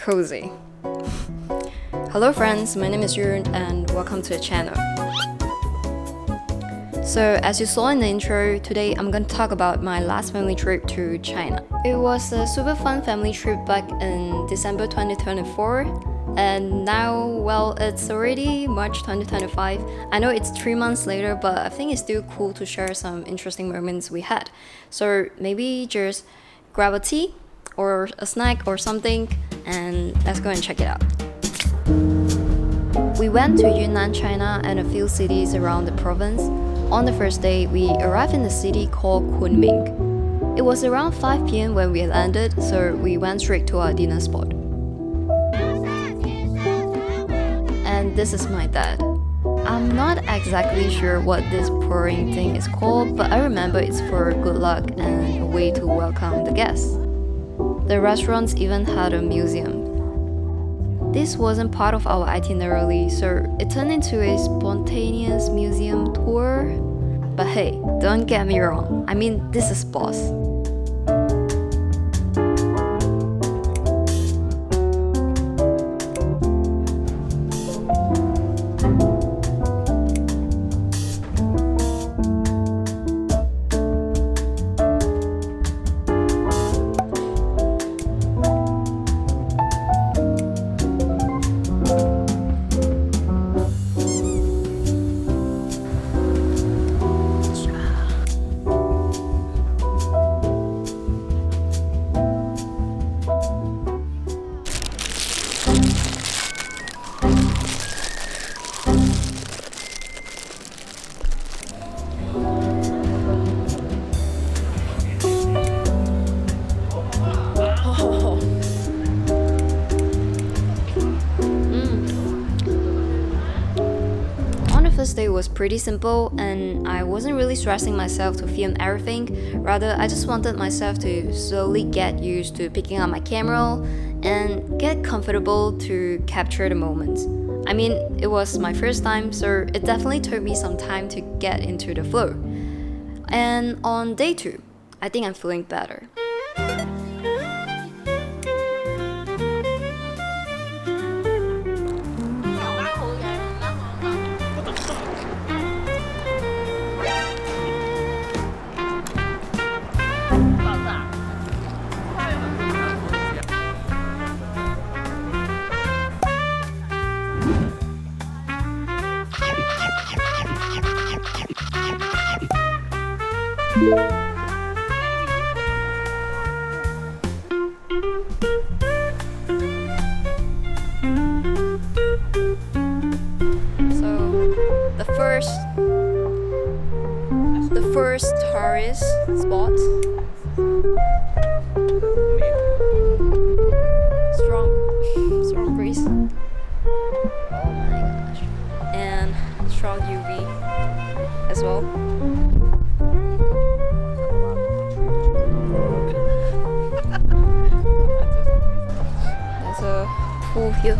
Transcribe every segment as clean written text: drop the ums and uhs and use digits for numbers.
cozy. Hello friends, my name is Yunnan and welcome to the channel. So as you saw in the intro, today I'm going to talk about my last family trip to China. It was a super fun family trip back in December 2024 and now, well, it's already March 2025. I know it's 3 months later, but I think it's still cool to share some interesting moments we had. So maybe just grab a tea or a snack or something and let's go and check it out. We went to Yunnan, China and a few cities around the province. On the first day, we arrived in a city called Kunming. It was around 5 p.m. when we landed, so we went straight to our dinner spot. And this is my dad. I'm not exactly sure what this pouring thing is called, but I remember it's for good luck and a way to welcome the guests. The restaurants even had a museum. This wasn't part of our itinerary, so it turned into a spontaneous museum tour. But hey, don't get me wrong, I mean, this is boss. First day was pretty simple and I wasn't really stressing myself to film everything. Rather, I just wanted myself to slowly get used to picking up my camera and get comfortable to capture the moments. I mean, it was my first time, so it definitely took me some time to get into the flow. And on day 2, I think I'm feeling better. The first tourist spot. Strong breeze. Oh my gosh. And strong UV as well. There's a pool here.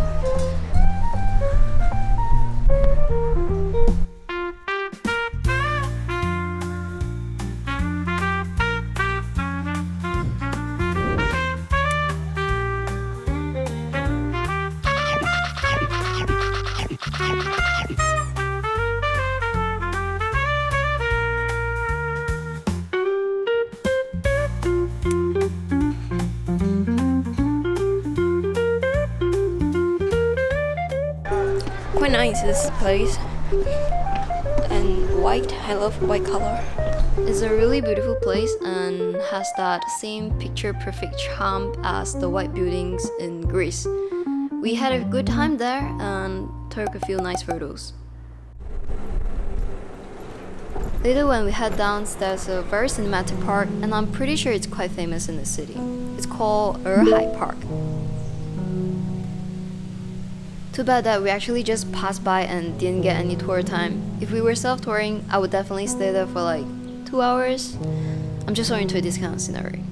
Quite nice this place, and white, I love white color. It's a really beautiful place and has that same picture perfect charm as the white buildings in Greece. We had a good time there and took a few nice photos. Later when we head down, there's a very cinematic park and I'm pretty sure it's quite famous in the city. It's called Park. Too bad that we actually just passed by and didn't get any tour time. If we were self-touring, I would definitely stay there for like 2 hours. I'm just so into this kind of scenery.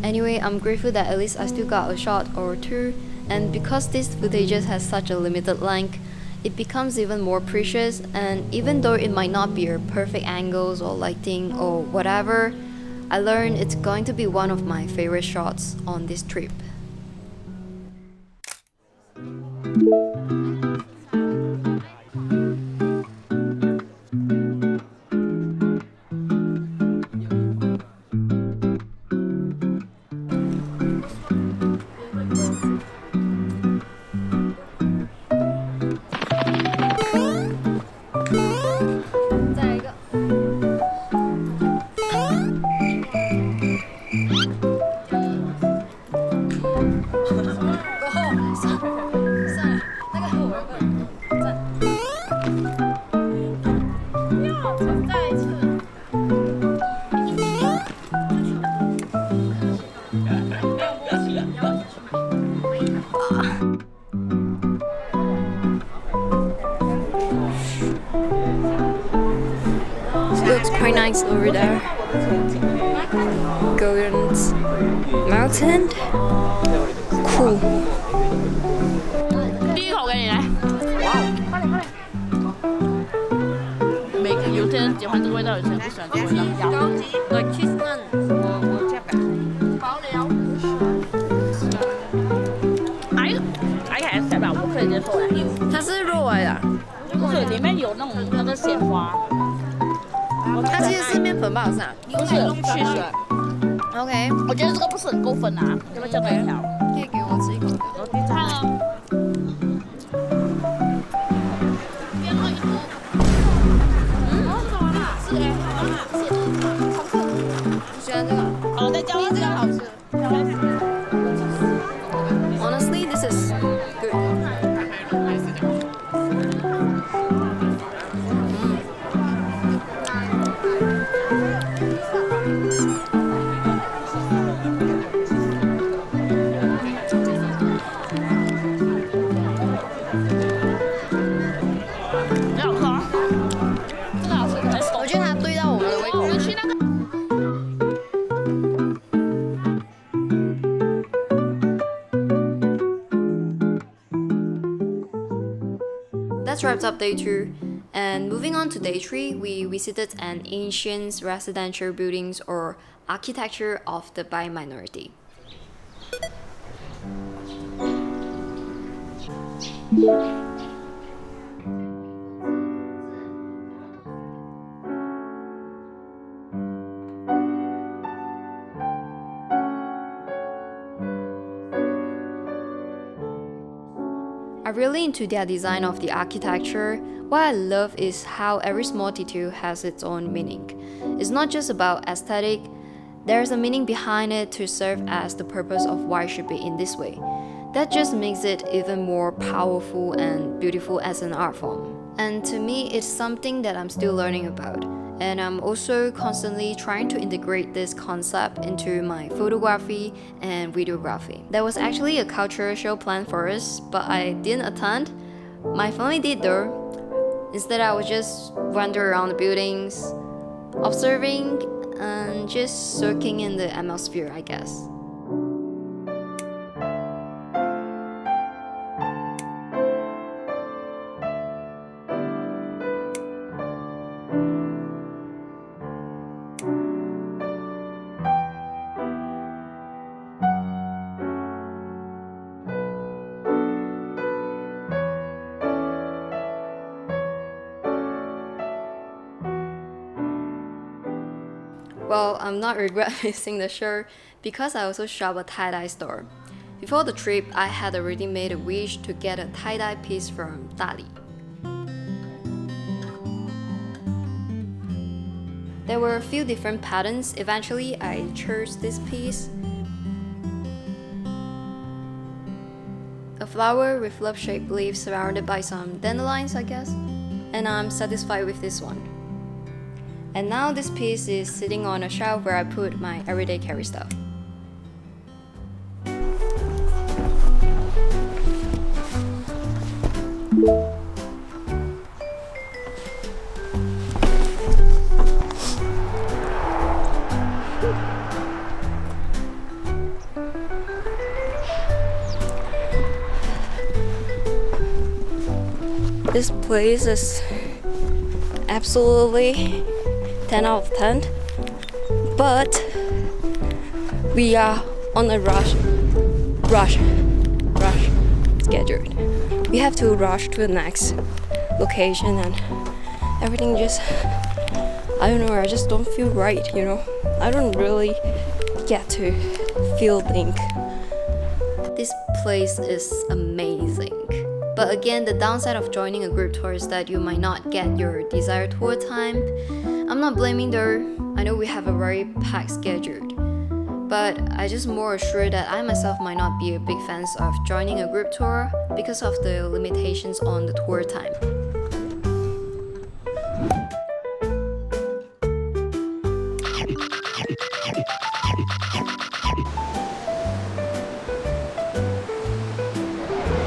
Anyway, I'm grateful that at least I still got a shot or two, and because this footage has such a limited length, it becomes even more precious, and even though it might not be a perfect angles or lighting or whatever, I learned it's going to be one of my favorite shots on this trip. Looks quite nice over there. Golden mountain. Cool. 第一口给你来。每个有些人喜欢这个味道，有些人不喜欢这个味道。高级 like cheese naan， 我这边。保料。IKS 吧，我可以接受哎。它是肉来的，不是，里面有那个鲜花。它其实是面粉吧？是啊，不是去水。OK， 我觉得这个不是很够分啊，要不要加多一条？可以给我吃一口。看哦。喜欢这个？哦，再加这个好吃。Honestly, this is good. That wraps up day 2, and moving on to day 3, we visited an ancient residential buildings or architecture of the Bai minority. I'm really into their design of the architecture. What I love is how every small detail has its own meaning. It's not just about aesthetic, there's a meaning behind it to serve as the purpose of why it should be in this way. That just makes it even more powerful and beautiful as an art form. And to me, it's something that I'm still learning about. And I'm also constantly trying to integrate this concept into my photography and videography. There was actually a cultural show planned for us, but I didn't attend. My family did though. Instead, I was just wandering around the buildings, observing and just soaking in the atmosphere, I guess. Well, I'm not regret missing the show because I also shop a tie-dye store. Before the trip, I had already made a wish to get a tie-dye piece from Dali. There were a few different patterns. Eventually, I chose this piece. A flower with love-shaped leaves surrounded by some dandelions, I guess. And I'm satisfied with this one. And now this piece is sitting on a shelf where I put my everyday carry stuff. This place is absolutely 10 out of 10, but We are on a rush schedule. We have to rush to the next location and everything just, I don't know, I just don't feel right, you know. I don't really get to feel things. This place is amazing. But again, the downside of joining a group tour is that you might not get your desired tour time. I'm not blaming though. I know we have a very packed schedule. But I just more assured that I myself might not be a big fan of joining a group tour because of the limitations on the tour time.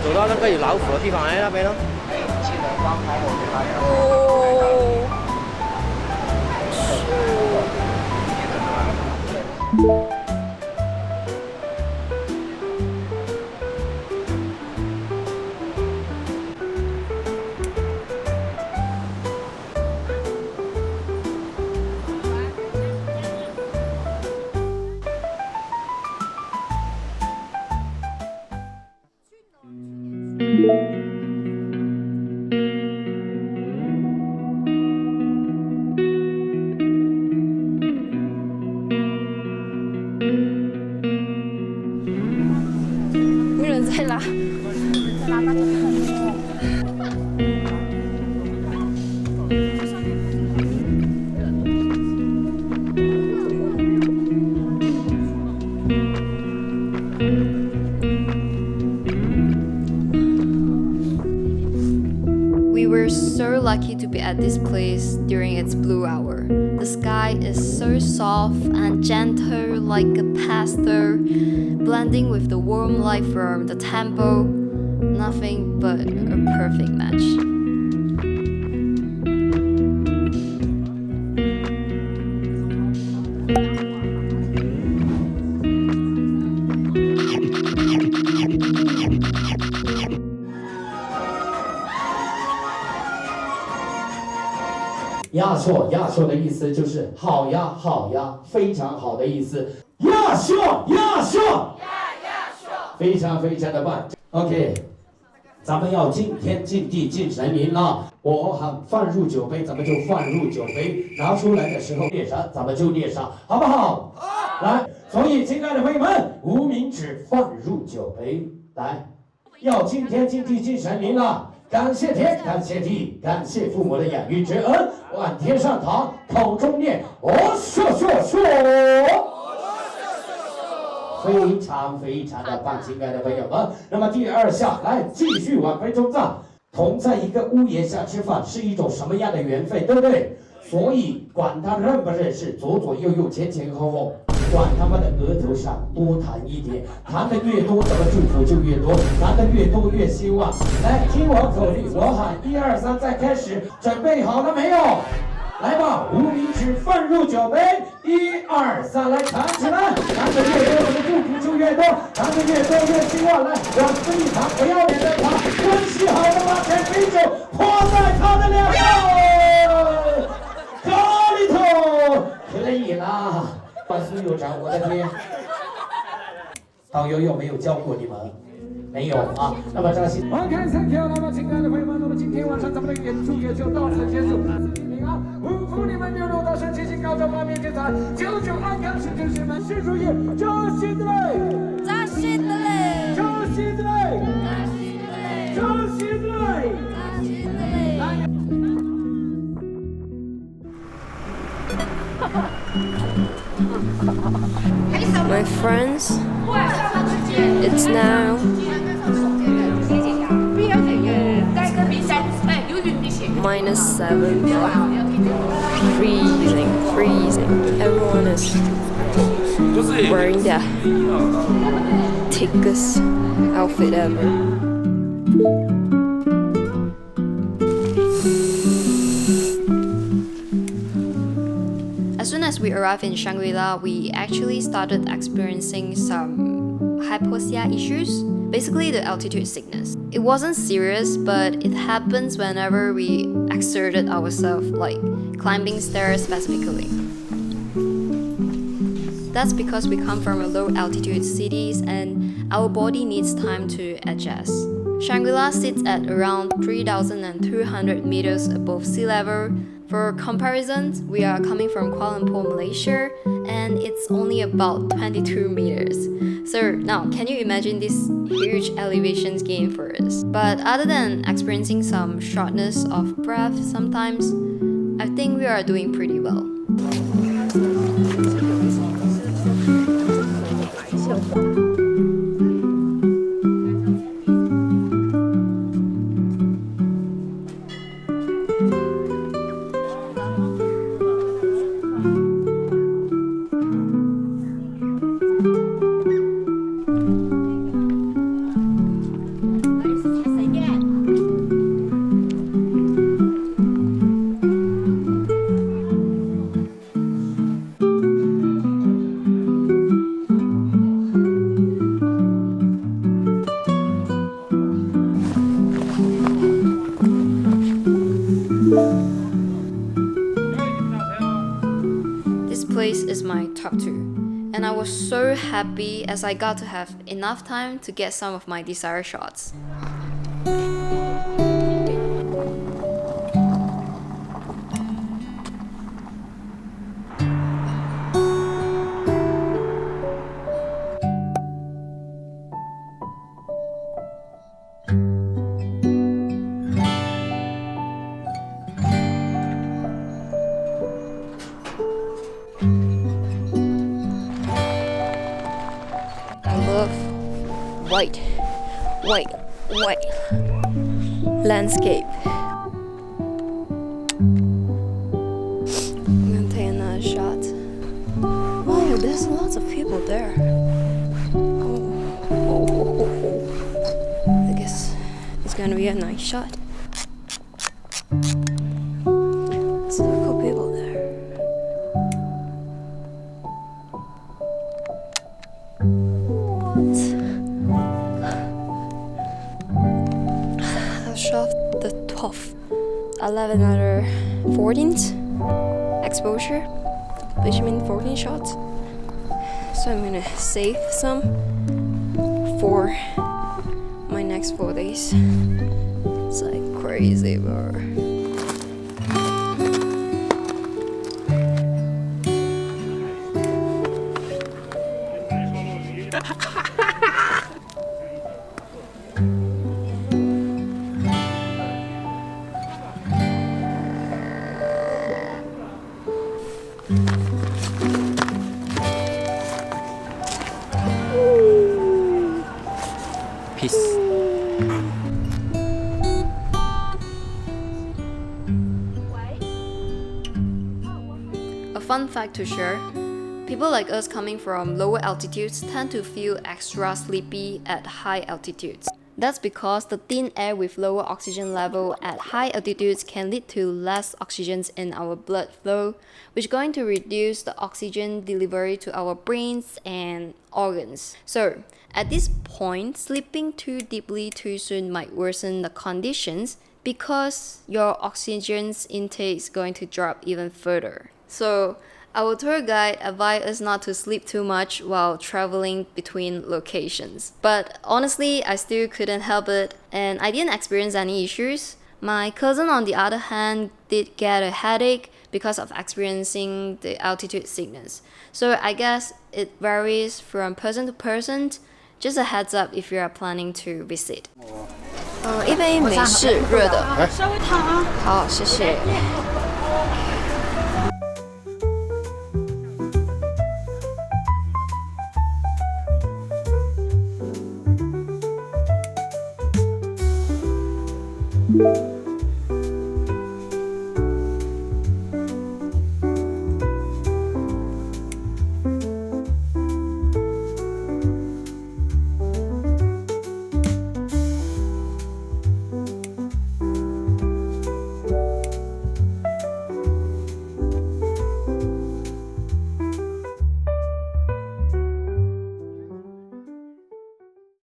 走到那个有老虎的地方来那边咯。记得刚开我给大家。没人在拉。We were so lucky to be at this place during its blue hour. The sky is so soft and gentle like a pastel, blending with the warm light from the temple. Nothing but a perfect match.亚硕的意思就是好呀，非常好的意思。亚硕，非常的棒。OK， 咱们要敬天敬地敬神明了。我喊放入酒杯，咱们就放入酒杯，拿出来的时候列上，咱们就列上，好不好？好。来，所以亲爱的朋友们，无名指放入酒杯，来，要敬天敬地敬神明了。 感谢天，感谢地，感谢父母的养育之恩。万天上堂，口中念“说”，非常的棒，亲爱的朋友们。那么第二项，来继续往回中藏。同在一个屋檐下吃饭是一种什么样的缘分，对不对？所以管他认不认识，左右，前后后。 管他们的额头上多弹一点，弹的越多，咱们祝福就越多，弹的越多越希望。来，听我口令，我喊1、2、3，再开始，准备好了没有？来吧，无名指放入酒杯，1、2、3，来弹起来，弹的越多，我们祝福就越多，弹的越多越希望。来，往这一弹，不要脸的弹，关系好的把这杯酒泼在他的脸上，咖喱头，可以啦。 万岁有长，我的天！导游有没有教过你们？没有啊。那么扎心。OK，thank you。那么亲爱的朋友们，那么今天晚上咱们的演出也就到此结束。平安，祝你们牛肉大神七星高照，八面精彩，久安康，是真是们是主意，扎心的嘞，扎心的嘞，扎心的嘞，扎心的嘞，扎心的嘞。My friends, it's now -7. Freezing. Everyone is wearing their thickest outfit ever. As soon as we arrived in Shangri-La, we actually started experiencing some hypoxia issues, basically the altitude sickness. It wasn't serious, but it happens whenever we exerted ourselves, like climbing stairs specifically. That's because we come from a low altitude cities and our body needs time to adjust. Shangri-La sits at around 3,200 meters above sea level. For comparison, we are coming from Kuala Lumpur, Malaysia, and it's only about 22 meters. So now, can you imagine this huge elevation gain for us? But other than experiencing some shortness of breath sometimes, I think we are doing pretty well. This place is my top 2, and I was so happy as I got to have enough time to get some of my desired shots. White landscape. I'm gonna take another shot. Oh, there's lots of people there. I guess it's gonna be a nice shot. Local people there. Shot the 12th, 11 other 14th exposure, which means 14 shots. So I'm gonna save some for my next 4 days. It's like crazy, bro. Peace. A fun fact to share, people like us coming from lower altitudes tend to feel extra sleepy at high altitudes. That's because the thin air with lower oxygen level at high altitudes can lead to less oxygen in our blood flow, which is going to reduce the oxygen delivery to our brains and organs. So, at this point, sleeping too deeply too soon might worsen the conditions because your oxygen intake is going to drop even further. So, our tour guide advised us not to sleep too much while traveling between locations. But honestly, I still couldn't help it, and I didn't experience any issues. My cousin, on the other hand, did get a headache because of experiencing the altitude sickness. So I guess it varies from person to person. Just a heads up if you are planning to visit. 一杯美式热的。稍微烫啊。好，谢谢。